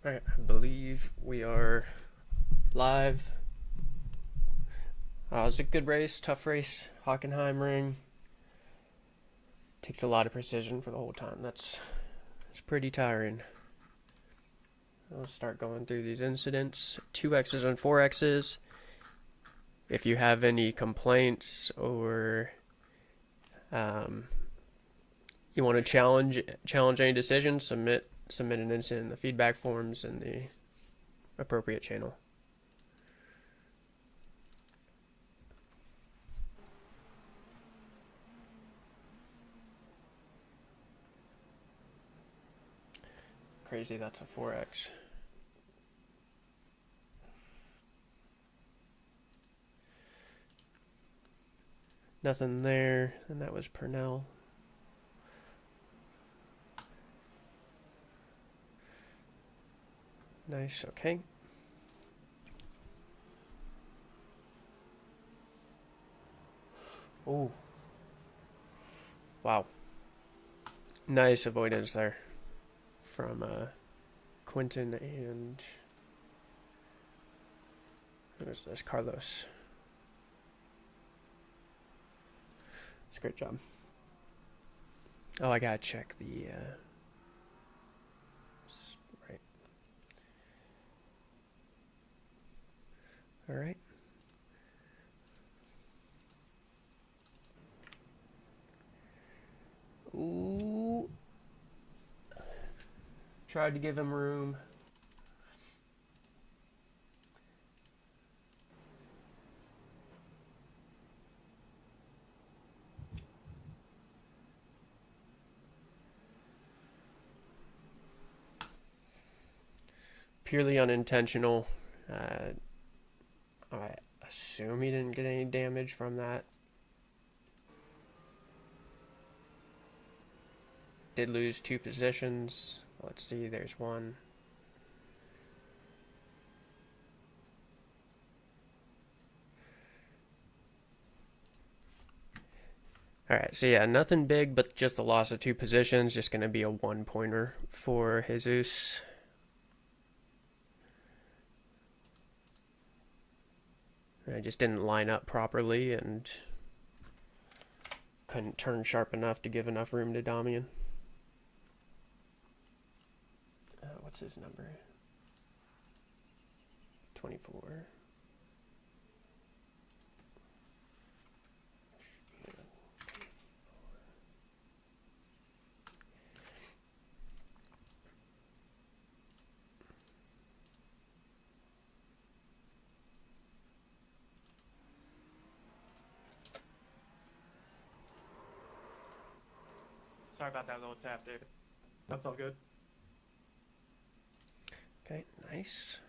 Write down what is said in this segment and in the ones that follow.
Alright, I believe we are live. It was a good race, tough race. Hockenheim ring. Takes a lot of precision for the whole time. It's pretty tiring. I'll start going through these incidents. 2X's and 4X's. If you have any complaints or you want to challenge any decisions, submit an incident in the feedback forms in the appropriate channel. Crazy, that's a 4X. Nothing there, and that was Purnell. Nice, okay. Oh. Wow. Nice avoidance there from Quentin and who is this? Carlos. It's a great job. Oh, I gotta check the right. All right. Ooh. Tried to give him room. Purely unintentional. I assume he didn't get any damage from that. Did lose 2 positions. Let's see, there's one. Alright, so yeah, nothing big, but just a loss of 2 positions. Just going to be a 1-pointer for Jesus. I just didn't line up properly and couldn't turn sharp enough to give enough room to Damian. What's his number? 24. Sorry about that little tap, David. That's all good. Okay, nice.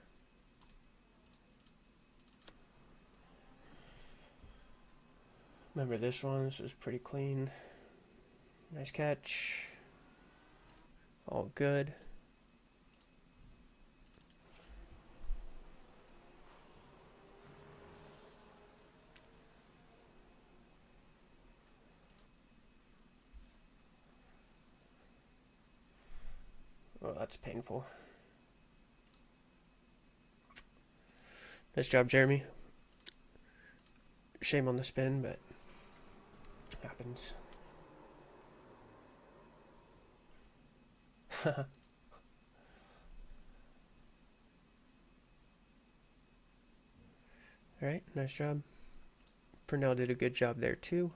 Remember this one? This was pretty clean. Nice catch. All good. Oh, that's painful. Nice job, Jeremy. Shame on the spin, but it happens. Alright, nice job. Purnell did a good job there too.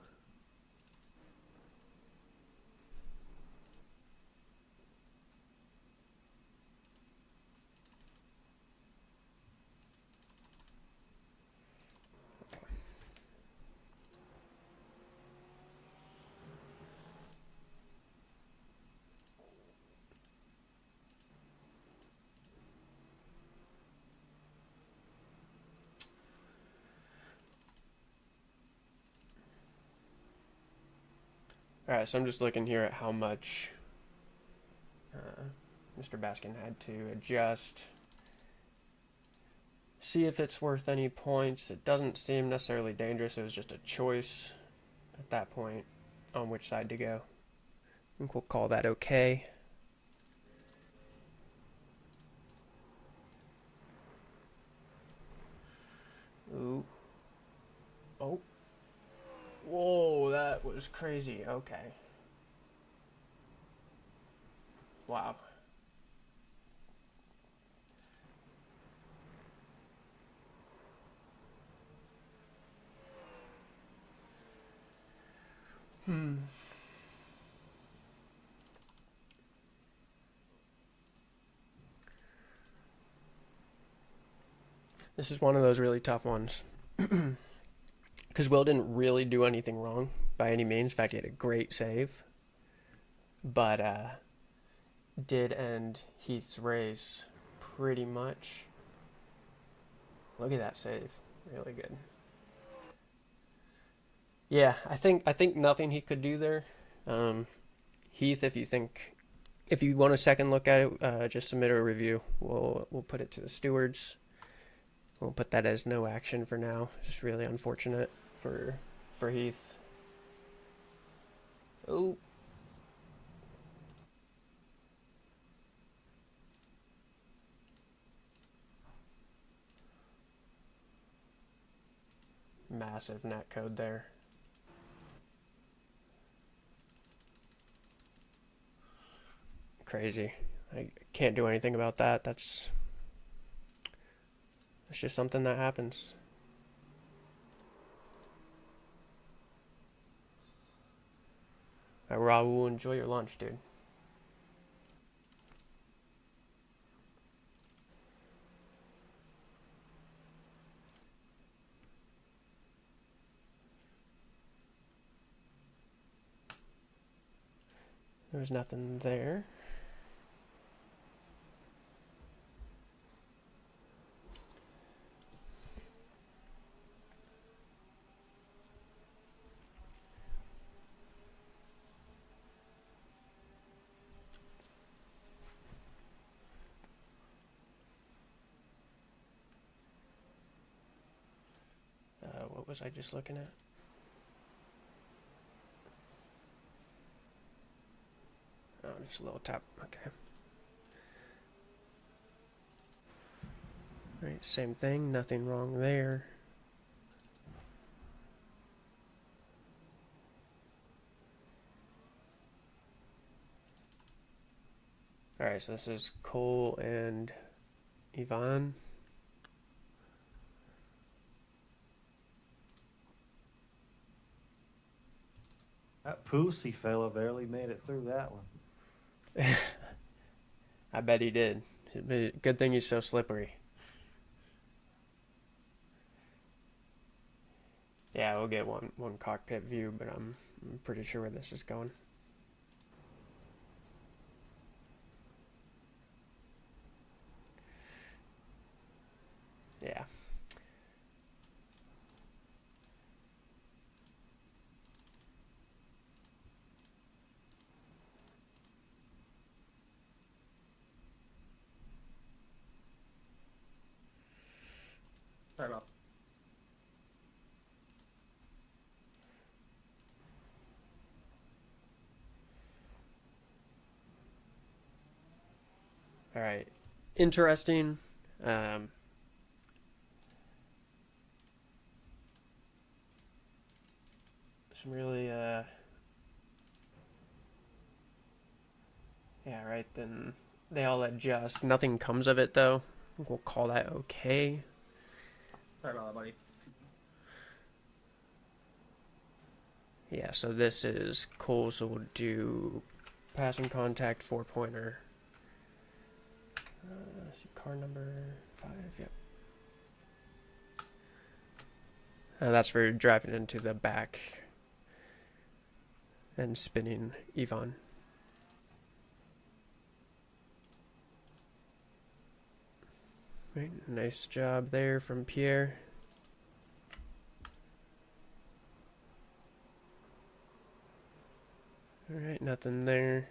Alright, so I'm just looking here at how much Mr. Baskin had to adjust. See if it's worth any points. It doesn't seem necessarily dangerous. It was just a choice at that point on which side to go. I think we'll call that okay. Oh. Whoa, that was crazy. Okay. Wow. This is one of those really tough ones. Because Will didn't really do anything wrong by any means. In fact, he had a great save. But did end Heath's race pretty much. Look at that save. Really good. Yeah, I think nothing he could do there. Heath, if you want a second look at it, just submit a review. We'll put it to the stewards. We'll put that as no action for now. It's just really unfortunate for Heath. Oh. Massive net code there. Crazy. I can't do anything about that. That's just something that happens. Raul, enjoy your lunch, dude. There's nothing there. What was I just looking at? Oh, just a little tap. Okay. Right, same thing. Nothing wrong there. Alright, so this is Cole and Yvonne. That pussy fella barely made it through that one. I bet he did. Good thing he's so slippery. Yeah, we'll get one cockpit view, but I'm pretty sure where this is going. Yeah. Sorry about. All right. Interesting. Some really, yeah, right. Then they all adjust. Nothing comes of it, though. I think we'll call that okay. Sorry about that, buddy. Yeah, so this is cool. So we'll do passing contact 4-pointer. Car number 5, yep. That's for driving into the back and spinning Yvonne. Right, nice job there from Pierre. Alright, nothing there.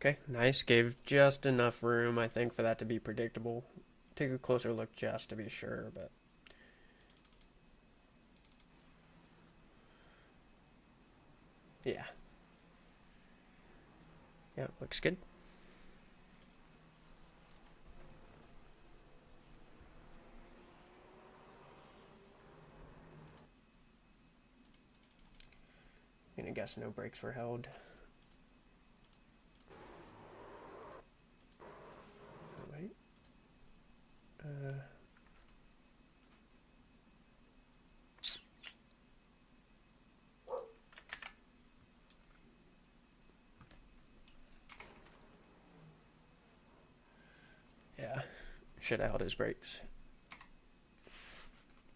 Okay, nice. Gave just enough room, I think, for that to be predictable. Take a closer look just to be sure, but... yeah. Yeah, looks good. Gonna guess no brakes were held. Oh, wait. Yeah, should have held his brakes.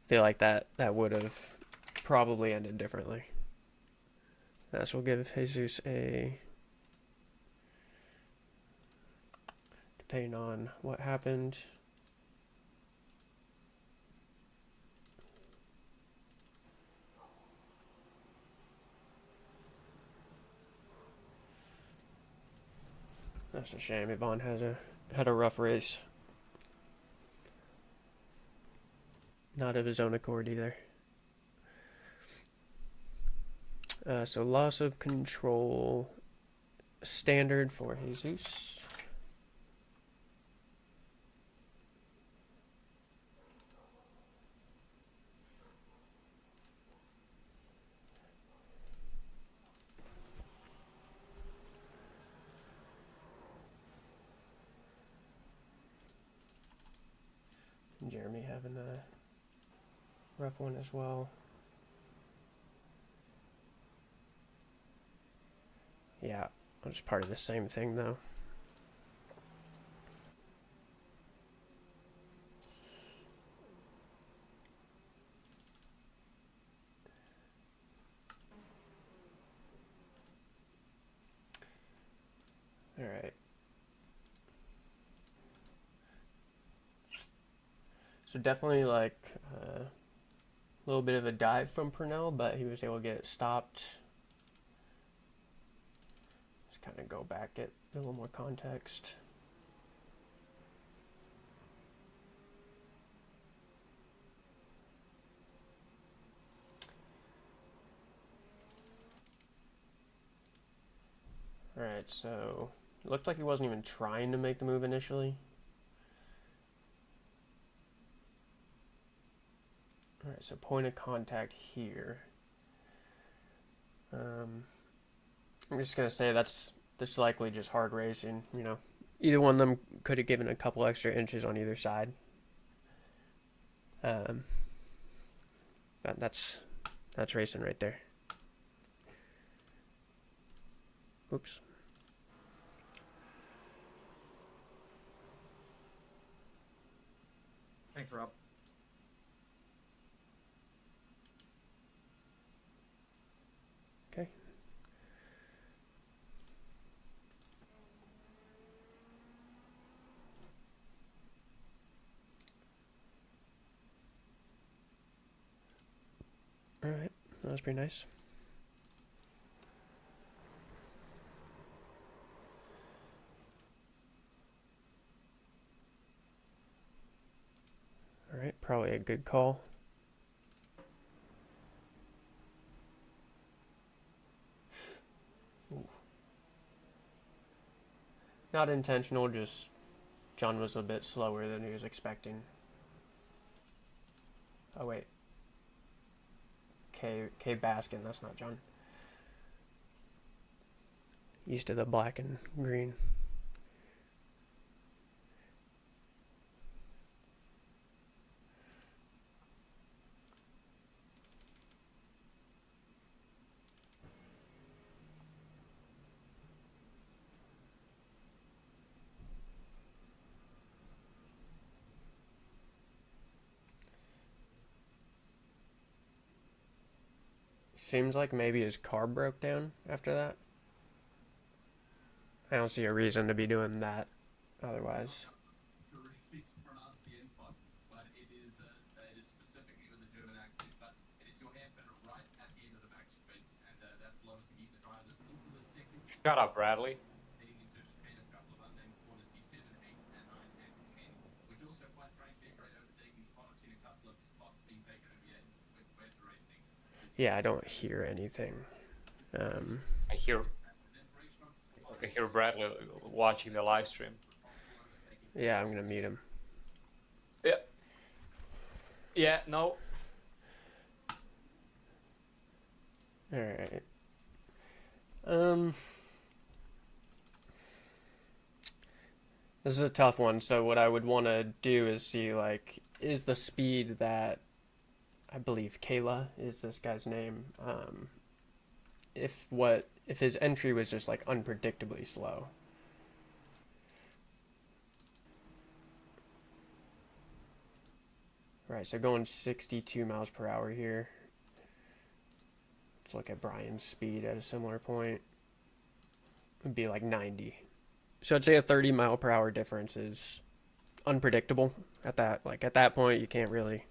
Feel like that would have probably ended differently. This will give Jesus a, depending on what happened. That's a shame. Yvonne had a rough race. Not of his own accord either. So loss of control standard for Jesus. Jeremy having a rough one as well. Yeah, it's part of the same thing though. All right. So definitely like a little bit of a dive from Purnell, but he was able to get it stopped. Just kind of go back, get a little more context. All right, so it looked like he wasn't even trying to make the move initially. All right, so point of contact here. I'm just gonna say that's likely just hard racing. You know, either one of them could have given a couple extra inches on either side. But that's racing right there. Oops. Thanks, Rob. Okay. All right, that was pretty nice. All right, probably a good call. Ooh. Not intentional, just John was a bit slower than he was expecting. Oh wait. K Baskin, that's not John. East of the black and green. Seems like maybe his car broke down after that. I don't see a reason to be doing that otherwise. Shut up, Bradley. Yeah, I don't hear anything. I hear. I hear Bradley watching the live stream. Yeah, I'm gonna mute him. Yeah. Yeah, no. Alright. This is a tough one, so what I would want to do is see, like, is the speed that I believe Kayla is this guy's name, if his entry was just like unpredictably slow. Right, so going 62 miles per hour here. Let's look at Brian's speed at a similar point. Would be like 90. So I'd say a 30 mile per hour difference is unpredictable at that. Like at that point, you can't really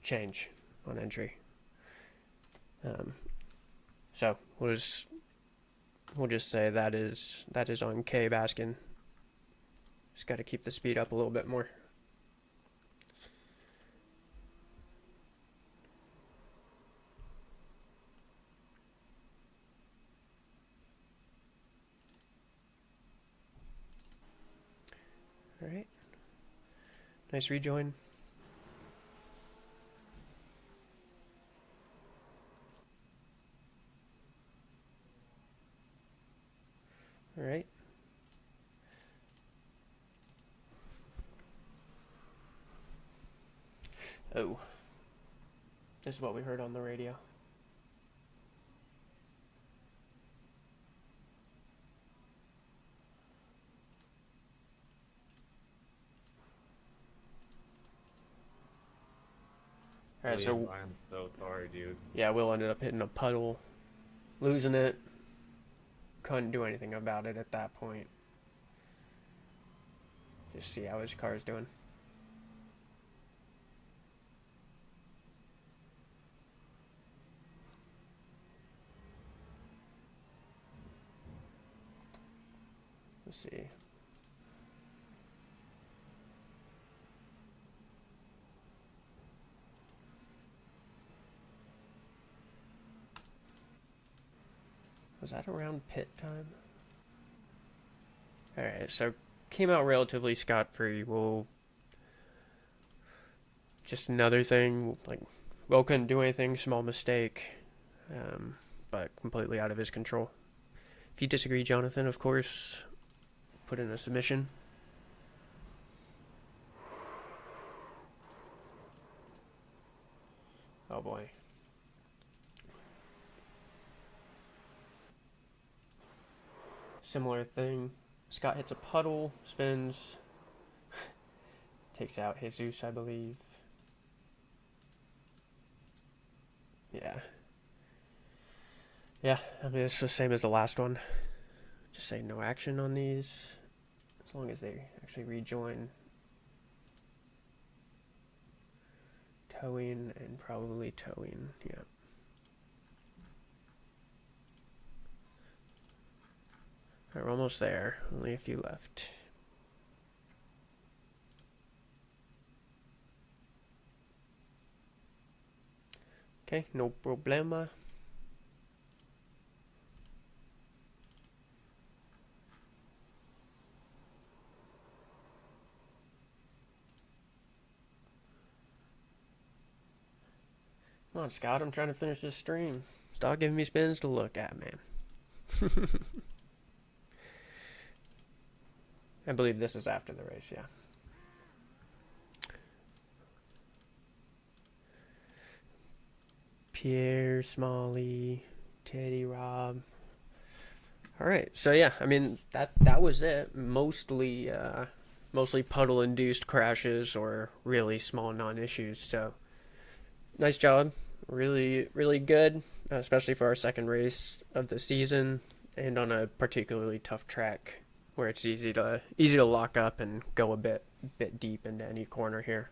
change on entry. So we'll just say that is on K Baskin. Just got to keep the speed up a little bit more. All right. Nice rejoin. All right. Oh. This is what we heard on the radio. All right, so I'm so sorry, dude. yeah, Will ended up hitting a puddle, losing it. Couldn't do anything about it at that point. Just see how his car's doing. Let's see. Was that around pit time? Alright, so came out relatively scot-free. We'll... Just another thing, like, Will couldn't do anything, small mistake, but completely out of his control. If you disagree, Jonathan, of course, put in a submission. Oh boy. Similar thing. Scott hits a puddle, spins, takes out Jesus, I believe. Yeah. Yeah, I mean, it's the same as the last one. Just say no action on these, as long as they actually rejoin. Towing and probably towing, yeah. Alright, we're almost there. Only a few left. Okay, no problema. Come on, Scott, I'm trying to finish this stream. Stop giving me spins to look at, man. I believe this is after the race, yeah. Pierre, Smalley, Teddy, Rob. All right, so yeah, I mean that was it. Mostly puddle-induced crashes or really small non-issues. So nice job, really good, especially for our second race of the season and on a particularly tough track where it's easy to lock up and go a bit deep into any corner here.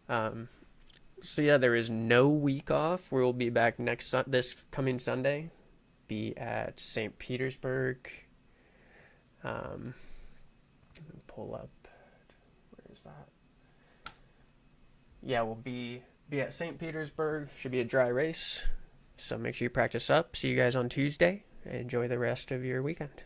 So yeah, there is no week off. We'll be back this coming Sunday. Be at St. Petersburg. Pull up. Where is that? Yeah, we'll be at St. Petersburg. Should be a dry race. So make sure you practice up. See you guys on Tuesday. enjoy the rest of your weekend.